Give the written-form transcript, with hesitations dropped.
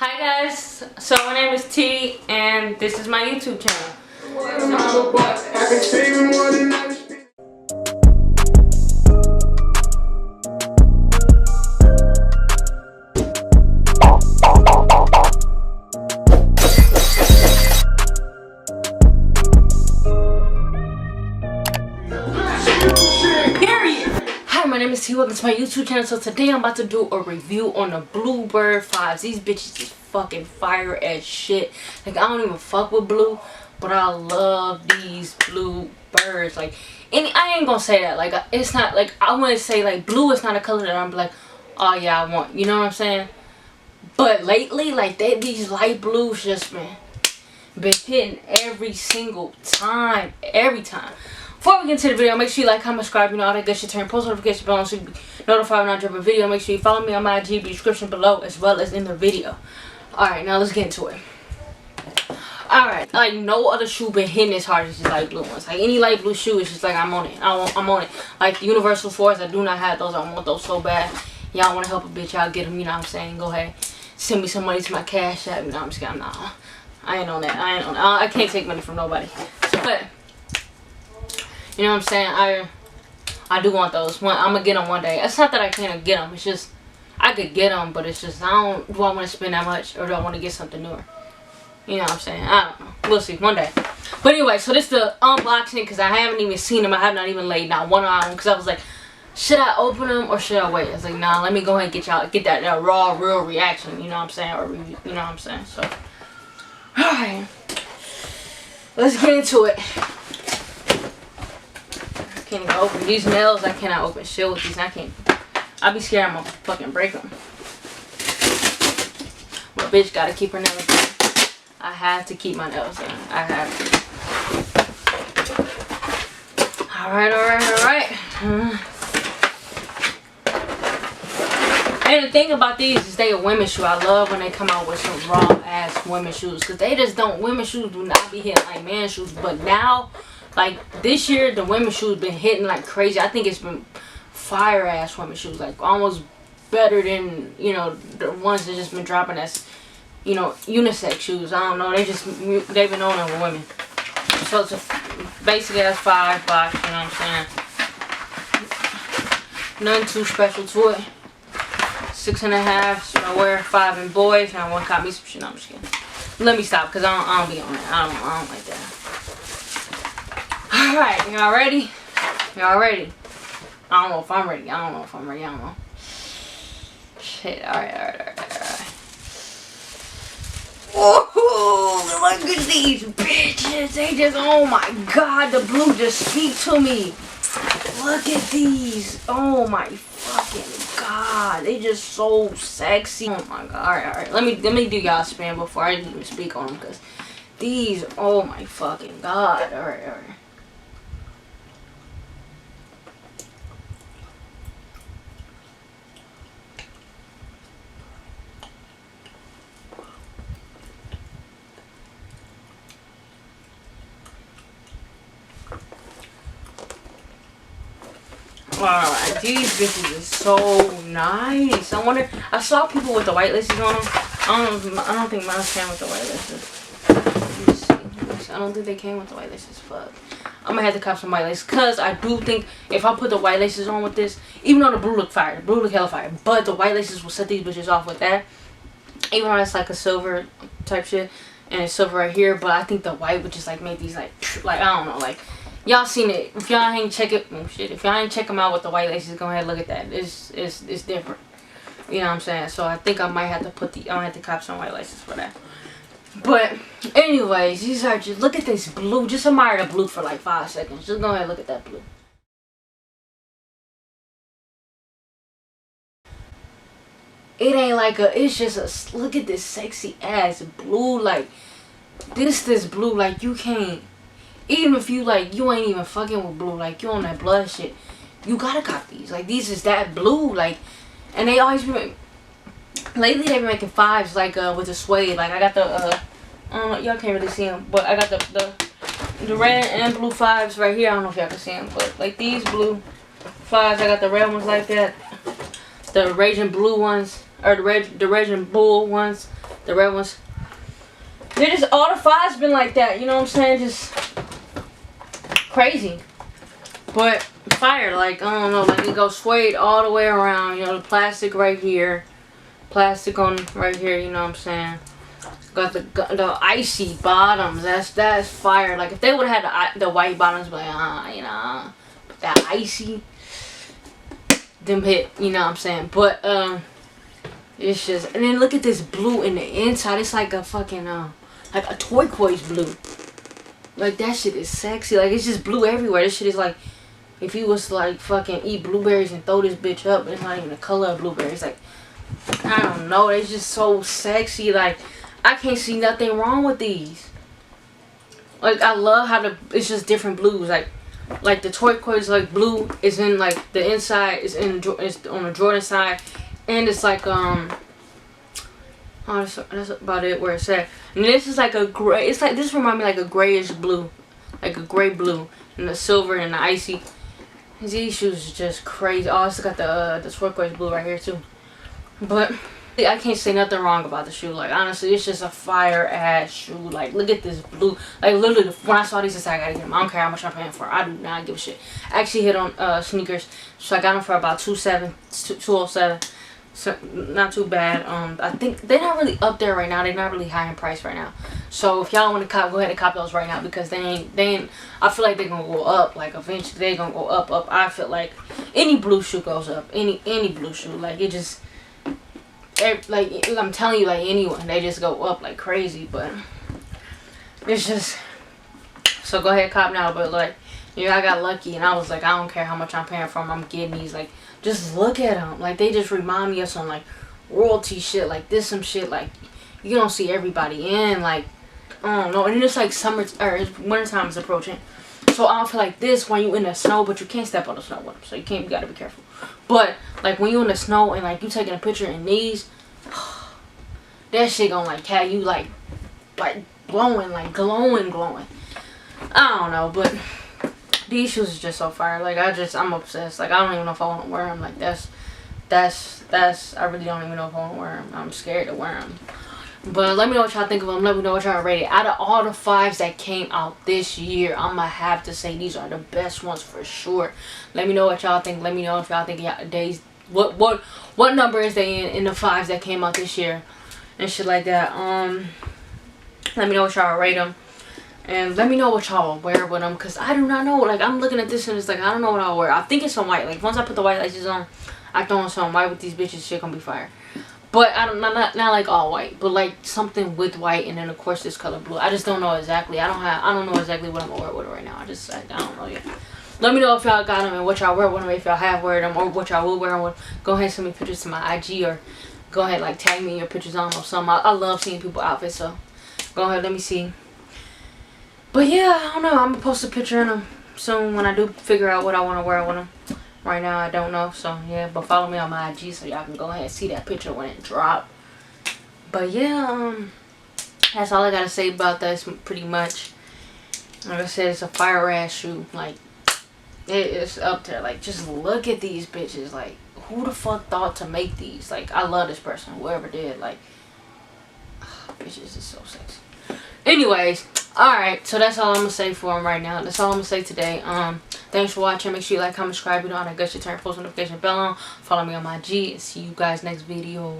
Hi guys, so my name is T and this is my YouTube channel. Hi, my name is T. Welcome to my YouTube channel. So today I'm about to do a review on the Bluebird 5s. These bitches is fucking fire as shit. Like, I don't even fuck with blue, but I love these blue birds. Like, and I ain't gonna say that. Like, it's not like I want to say like blue is not a color that I'm like, oh yeah, I want. You know what I'm saying? But lately, like these light blues just been hitting every single time, every time. Before we get into the video, make sure you like, comment, subscribe, you know, all that good shit. Turn post notification bell on so you be notified when I drop a video. Make sure you follow me on my IG description below as well as in the video. Alright, now let's get into it. Alright, like no other shoe been hitting as hard as these light blue ones. Like any light blue shoe is just like I'm on it. I'm on it. Like the Universal 4s, I do not have those. I want those so bad. Y'all want to help a bitch, y'all get them, you know what I'm saying? Go ahead. Send me some money to my Cash App. You know, I'm just kidding. Nah, I ain't on that. I can't take money from nobody. But you know what I'm saying? I do want those. I'm gonna get them one day. It's not that I can't get them. It's just I could get them, but it's just do I want to spend that much or do I want to get something newer? You know what I'm saying? I don't know. We'll see one day. But anyway, so this is the unboxing because I haven't even seen them. I have not even laid not one eye on them because I was like, should I open them or should I wait? I was like, nah, let me go ahead and get that raw, real reaction. You know what I'm saying? Or you know what I'm saying? So, all right, let's get into it. Can't even open these nails. I cannot open shit with these. I'll be scared I'm gonna fucking break them. My bitch gotta keep her nails in. I have to keep my nails in. I have to. Alright. And the thing about these is they a women's shoe. I love when they come out with some raw ass women's shoes. Cause they just don't, women's shoes do not be hitting like men's shoes. But now, like this year, the women's shoes been hitting like crazy. I think it's been fire ass women's shoes, like almost better than, you know, the ones that just been dropping as, you know, unisex shoes. I don't know, they've been on them with women. So it's basically that's $5, you know what I'm saying? Nothing too special to it. 6.5, so I wear 5 in boys, and I want to copy me some shit. No, I'm just kidding. Let me stop, cause I don't be on that. I don't like that. Alright, y'all ready? Y'all ready? I don't know if I'm ready. I don't know. Shit, alright. Oh, look at these bitches. They just, oh my god, the blue just speak to me. Look at these. Oh my fucking god. They just so sexy. Oh my god. Alright. Let me do y'all spam before I even speak on them, because these, oh my fucking god. Alright. Alright, these bitches is so nice. I wonder, I saw people with the white laces on them. I don't think mine came with the white laces. Let me see. I don't think they came with the white laces. Fuck. I'm gonna have to cop some white laces, cause I do think if I put the white laces on with this, even though the blue look fire, the blue look hella fire, but the white laces will set these bitches off with that. Even though it's like a silver type shit, and it's silver right here, but I think the white would just like make these like I don't know, like. Y'all seen it. If y'all ain't check it, oh shit. If y'all ain't check them out with the white laces, go ahead and look at that. It's different. You know what I'm saying? So I think I might have to cop some white laces for that. But anyways, these are just, look at this blue. Just admire the blue for like 5 seconds. Just go ahead and look at that blue. It ain't like it's just look at this sexy ass blue. Like this blue, like you can't. Even if you like, you ain't even fucking with blue, like you on that blood shit, you gotta cop these. Like these is that blue, like, and they always been, lately they've been making 5s, like with the suede. Like I got the, y'all can't really see them, but I got the red and blue 5s right here. I don't know if y'all can see them, but like these blue 5s, I got the red ones like that. The Raging Blue ones, or the Raging Bull ones, The red ones. They're just, all the fives been like that, you know what I'm saying? Just crazy. But fire, like, I don't know, like it goes suede all the way around, you know, the plastic right here. Plastic on right here, you know what I'm saying? Got the icy bottoms. That's fire. Like if they would have had the white bottoms, like you know, but that icy, them hit. You know what I'm saying? But it's just, and then look at this blue in the inside. It's like a fucking like a turquoise blue. Like that shit is sexy. Like it's just blue everywhere. This shit is like, if you was to like fucking eat blueberries and throw this bitch up, it's not even the color of blueberries. Like I don't know. It's just so sexy. Like I can't see nothing wrong with these. Like I love how it's just different blues. Like the turquoise like blue is in like the inside is it's on the Jordan side, and it's like oh that's about it where it's at. And this is like a gray. It's like this remind me like a grayish blue, like a gray blue, and the silver and the icy. These shoes are just crazy. Oh, it's got the turquoise blue right here too. But I can't say nothing wrong about the shoe. Like honestly, it's just a fire ass shoe. Like look at this blue. Like literally, when I saw these, I said I gotta get them. I don't care how much I'm paying for. I do not give a shit. I actually hit on sneakers, so I got them for about $207. So not too bad. I think they're not really up there right now. They're not really high in price right now. So if y'all want to cop, go ahead and cop those right now, because they ain't. I feel like they're gonna go up. Like eventually they're gonna go up. I feel like any blue shoe goes up. Any blue shoe. Like it just. Like I'm telling you, like anyone, they just go up like crazy. But it's just, so go ahead cop now. But like, yeah, I got lucky and I was like, I don't care how much I'm paying for them, I'm getting these. Like just look at them. Like they just remind me of some like royalty shit. Like this some shit like you don't see everybody in. Like I don't know. And then it's like summer or wintertime is approaching, so I don't feel like this when you in the snow, but you can't step on the snow with them, so you gotta be careful. But like when you in the snow and like you taking a picture in these, that shit gonna like have you like glowing, like glowing. I don't know, but these shoes are just so fire. Like I'm obsessed. Like I don't even know if I want to wear them. Like that's I really don't even know if I want to wear them. I'm scared to wear them. But let me know what y'all think of them. Let me know what y'all rated. Out of all the fives that came out this year, I'm gonna have to say these are the best ones for sure. Let me know what y'all think. Let me know if y'all think days what number is they in the fives that came out this year and shit like that. Let me know what y'all rate them, and let me know what y'all wear with them, because I do not know. Like I'm looking at this and it's like I don't know what I'll wear. I think it's some white. Like once I put the white laces on, I throw on some white with these bitches. Shit gonna be fire. But I don't not like all white, but like something with white, and then of course this color blue. I just don't know exactly. I don't know exactly what I'm gonna wear with it right now. I don't know yet. Let me know if y'all got them and what y'all wear with them, if y'all have wear them, or what y'all will wear them with. Go ahead and send me pictures to my IG, or go ahead like tag me in your pictures on or something. I love seeing people outfits, so go ahead, let me see. But yeah, I don't know. I'm gonna post a picture in them soon when I do figure out what I want to wear with them. Right now I don't know, so yeah, but follow me on my IG so y'all can go ahead and see that picture when it drop. But yeah, that's all I gotta say about that. Pretty much, like I said, it's a fire ass shoe. Like it is up there. Like just look at these bitches. Like who the fuck thought to make these? Like I love this person, whoever did. Like bitches is so sexy. Anyways, alright, so that's all I'm gonna say for them right now. That's all I'm gonna say today. Thanks for watching. Make sure you like, comment, subscribe. You know how to get your turn post notification bell on. Follow me on my IG, and see you guys next video.